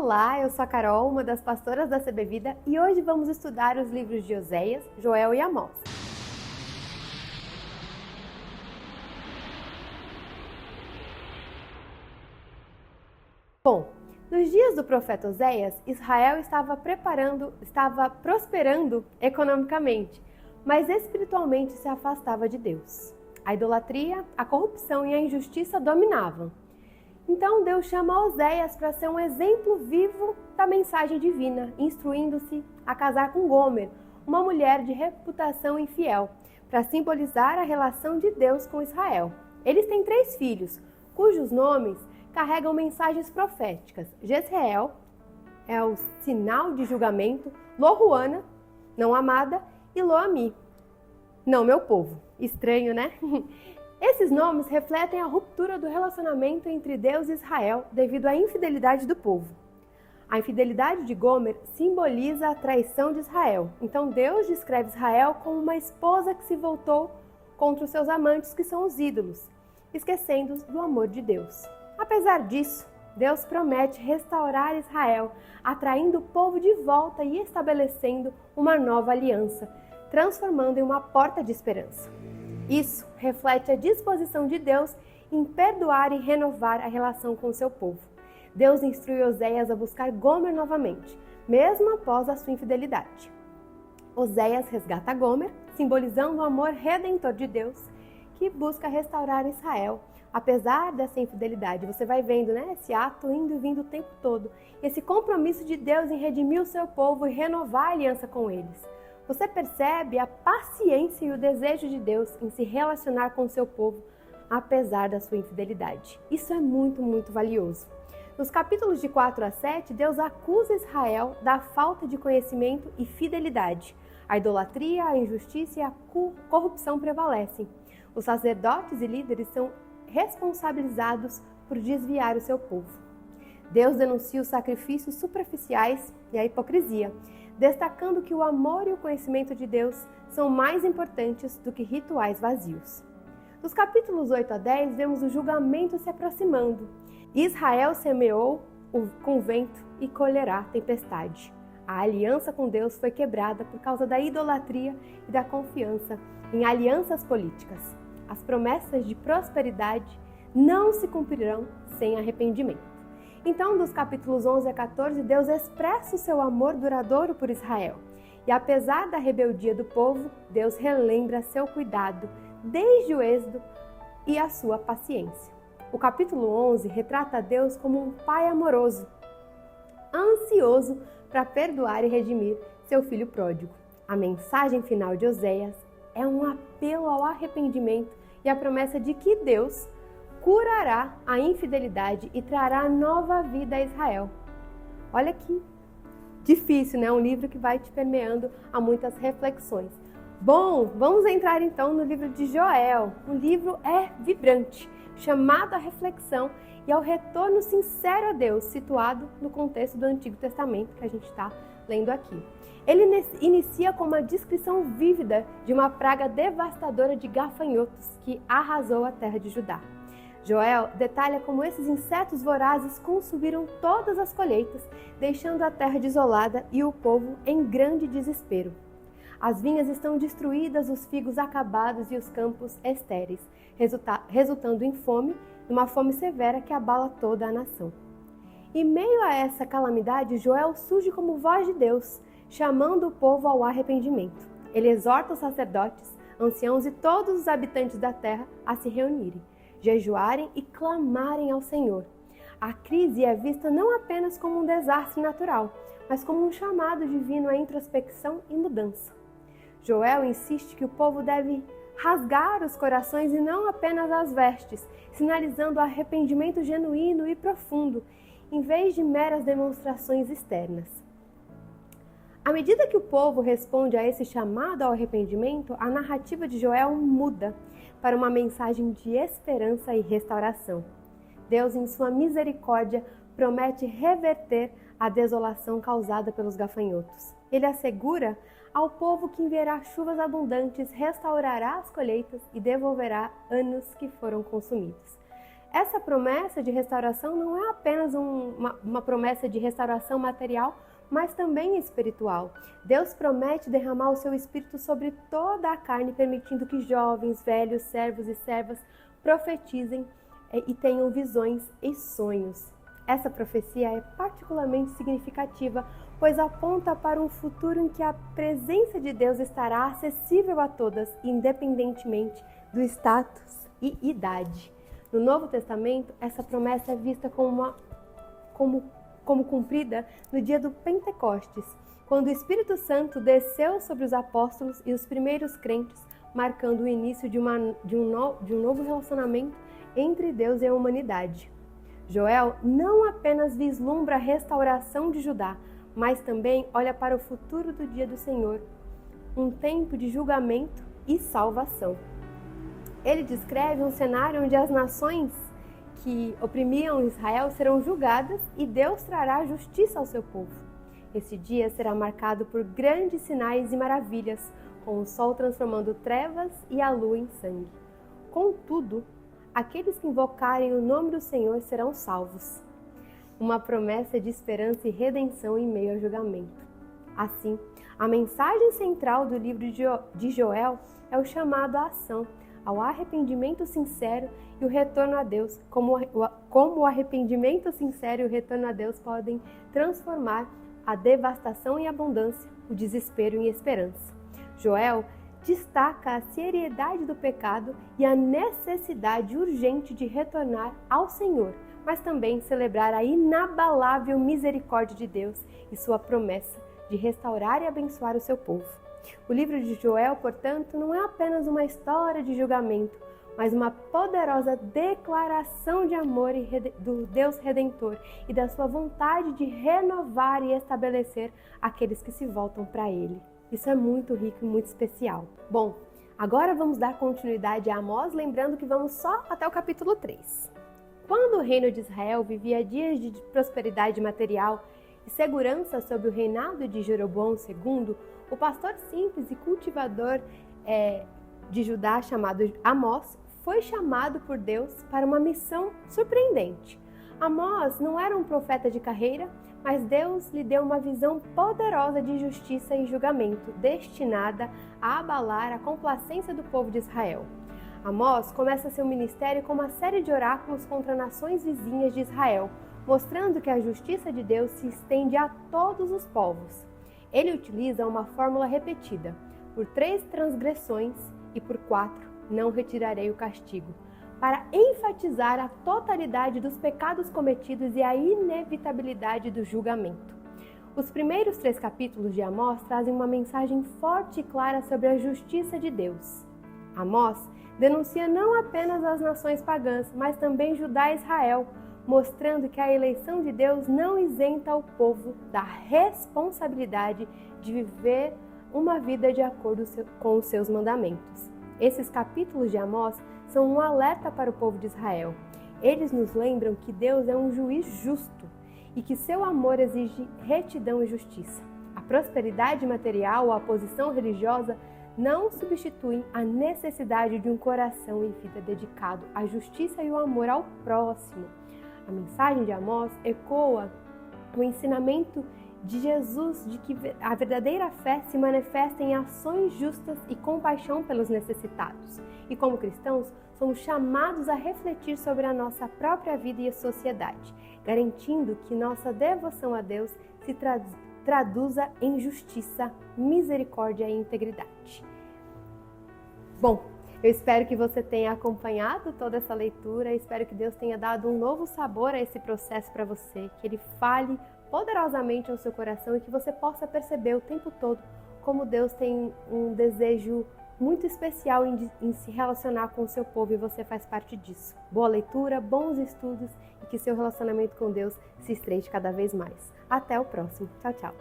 Olá, eu sou a Carol, uma das pastoras da CB Vida, e hoje vamos estudar os livros de Oséias, Joel e Amós. Bom, nos dias do profeta Oséias, Israel estava prosperando economicamente, mas espiritualmente se afastava de Deus. A idolatria, a corrupção e a injustiça dominavam. Então Deus chama Oséias para ser um exemplo vivo da mensagem divina, instruindo-se a casar com Gomer, uma mulher de reputação infiel, para simbolizar a relação de Deus com Israel. Eles têm 3 filhos, cujos nomes carregam mensagens proféticas. Jezreel é o sinal de julgamento, Loruana, não amada, e Loami, não meu povo. Estranho, né? Esses nomes refletem a ruptura do relacionamento entre Deus e Israel devido à infidelidade do povo. A infidelidade de Gomer simboliza a traição de Israel. Então Deus descreve Israel como uma esposa que se voltou contra os seus amantes, que são os ídolos, esquecendo do amor de Deus. Apesar disso, Deus promete restaurar Israel, atraindo o povo de volta e estabelecendo uma nova aliança, transformando em uma porta de esperança. Isso reflete a disposição de Deus em perdoar e renovar a relação com o seu povo. Deus instrui Oséias a buscar Gomer novamente, mesmo após a sua infidelidade. Oséias resgata Gomer, simbolizando o amor redentor de Deus, que busca restaurar Israel, apesar dessa infidelidade. Você vai vendo, né, esse ato indo e vindo o tempo todo. Esse compromisso de Deus em redimir o seu povo e renovar a aliança com eles. Você percebe a paciência e o desejo de Deus em se relacionar com o seu povo, apesar da sua infidelidade. Isso é muito, muito valioso. Nos capítulos de 4 a 7, Deus acusa Israel da falta de conhecimento e fidelidade. A idolatria, a injustiça e a corrupção prevalecem. Os sacerdotes e líderes são responsabilizados por desviar o seu povo. Deus denuncia os sacrifícios superficiais e a hipocrisia, destacando que o amor e o conhecimento de Deus são mais importantes do que rituais vazios. Nos capítulos 8 a 10, vemos o julgamento se aproximando. Israel semeou com vento e colherá tempestade. A aliança com Deus foi quebrada por causa da idolatria e da confiança em alianças políticas. As promessas de prosperidade não se cumprirão sem arrependimento. Então, dos capítulos 11 a 14, Deus expressa o seu amor duradouro por Israel. E apesar da rebeldia do povo, Deus relembra seu cuidado desde o êxodo e a sua paciência. O capítulo 11 retrata Deus como um pai amoroso, ansioso para perdoar e redimir seu filho pródigo. A mensagem final de Oséias é um apelo ao arrependimento e a promessa de que Deus curará a infidelidade e trará nova vida a Israel. Olha que difícil, né? Um livro que vai te permeando a muitas reflexões. Bom, vamos entrar então no livro de Joel. O livro é vibrante, chamado à reflexão e ao retorno sincero a Deus, situado no contexto do Antigo Testamento que a gente está lendo aqui. Ele inicia com uma descrição vívida de uma praga devastadora de gafanhotos que arrasou a terra de Judá. Joel detalha como esses insetos vorazes consumiram todas as colheitas, deixando a terra desolada e o povo em grande desespero. As vinhas estão destruídas, os figos acabados e os campos estéreis, resultando em fome, uma fome severa que abala toda a nação. Em meio a essa calamidade, Joel surge como voz de Deus, chamando o povo ao arrependimento. Ele exorta os sacerdotes, anciãos e todos os habitantes da terra a se reunirem, jejuarem e clamarem ao Senhor. A crise é vista não apenas como um desastre natural, mas como um chamado divino à introspecção e mudança. Joel insiste que o povo deve rasgar os corações e não apenas as vestes, sinalizando arrependimento genuíno e profundo, em vez de meras demonstrações externas. À medida que o povo responde a esse chamado ao arrependimento, a narrativa de Joel muda para uma mensagem de esperança e restauração. Deus, em sua misericórdia, promete reverter a desolação causada pelos gafanhotos. Ele assegura ao povo que enviará chuvas abundantes, restaurará as colheitas e devolverá anos que foram consumidos. Essa promessa de restauração não é apenas uma promessa de restauração material, mas também espiritual. Deus promete derramar o seu Espírito sobre toda a carne, permitindo que jovens, velhos, servos e servas profetizem e tenham visões e sonhos. Essa profecia é particularmente significativa, pois aponta para um futuro em que a presença de Deus estará acessível a todas, independentemente do status e idade. No Novo Testamento, essa promessa é vista como cumprida no dia do Pentecostes, quando o Espírito Santo desceu sobre os apóstolos e os primeiros crentes, marcando o início de um novo relacionamento entre Deus e a humanidade. Joel não apenas vislumbra a restauração de Judá, mas também olha para o futuro do dia do Senhor, um tempo de julgamento e salvação. Ele descreve um cenário onde as nações que oprimiam Israel serão julgadas e Deus trará justiça ao seu povo. Esse dia será marcado por grandes sinais e maravilhas, com o sol transformando trevas e a lua em sangue. Contudo, aqueles que invocarem o nome do Senhor serão salvos. Uma promessa de esperança e redenção em meio ao julgamento. Assim, a mensagem central do livro de Joel é o chamado à ação, ao arrependimento sincero e o retorno a Deus, como o arrependimento sincero e o retorno a Deus podem transformar a devastação em abundância, o desespero em esperança. Joel destaca a seriedade do pecado e a necessidade urgente de retornar ao Senhor, mas também celebrar a inabalável misericórdia de Deus e sua promessa de restaurar e abençoar o seu povo. O livro de Joel, portanto, não é apenas uma história de julgamento, mas uma poderosa declaração de amor do Deus Redentor e da sua vontade de renovar e estabelecer aqueles que se voltam para Ele. Isso é muito rico e muito especial. Bom, agora vamos dar continuidade a Amós, lembrando que vamos só até o capítulo 3. Quando o reino de Israel vivia dias de prosperidade material e segurança sob o reinado de Jeroboão II, o pastor simples e cultivador de Judá, chamado Amós, foi chamado por Deus para uma missão surpreendente. Amós não era um profeta de carreira, mas Deus lhe deu uma visão poderosa de justiça e julgamento, destinada a abalar a complacência do povo de Israel. Amós começa seu ministério com uma série de oráculos contra nações vizinhas de Israel, mostrando que a justiça de Deus se estende a todos os povos. Ele utiliza uma fórmula repetida: por 3 transgressões e por 4 não retirarei o castigo, para enfatizar a totalidade dos pecados cometidos e a inevitabilidade do julgamento. Os primeiros 3 capítulos de Amós trazem uma mensagem forte e clara sobre a justiça de Deus. Amós denuncia não apenas as nações pagãs, mas também Judá e Israel, mostrando que a eleição de Deus não isenta o povo da responsabilidade de viver uma vida de acordo com os seus mandamentos. Esses capítulos de Amós são um alerta para o povo de Israel. Eles nos lembram que Deus é um juiz justo e que seu amor exige retidão e justiça. A prosperidade material ou a posição religiosa não substituem a necessidade de um coração e vida dedicado à justiça e ao amor ao próximo. A mensagem de Amós ecoa o ensinamento de Jesus de que a verdadeira fé se manifesta em ações justas e compaixão pelos necessitados. E como cristãos, somos chamados a refletir sobre a nossa própria vida e a sociedade, garantindo que nossa devoção a Deus se traduza em justiça, misericórdia e integridade. Bom, eu espero que você tenha acompanhado toda essa leitura, espero que Deus tenha dado um novo sabor a esse processo para você, que Ele fale poderosamente ao seu coração e que você possa perceber o tempo todo como Deus tem um desejo muito especial em se relacionar com o seu povo e você faz parte disso. Boa leitura, bons estudos e que seu relacionamento com Deus se estreite cada vez mais. Até o próximo. Tchau, tchau.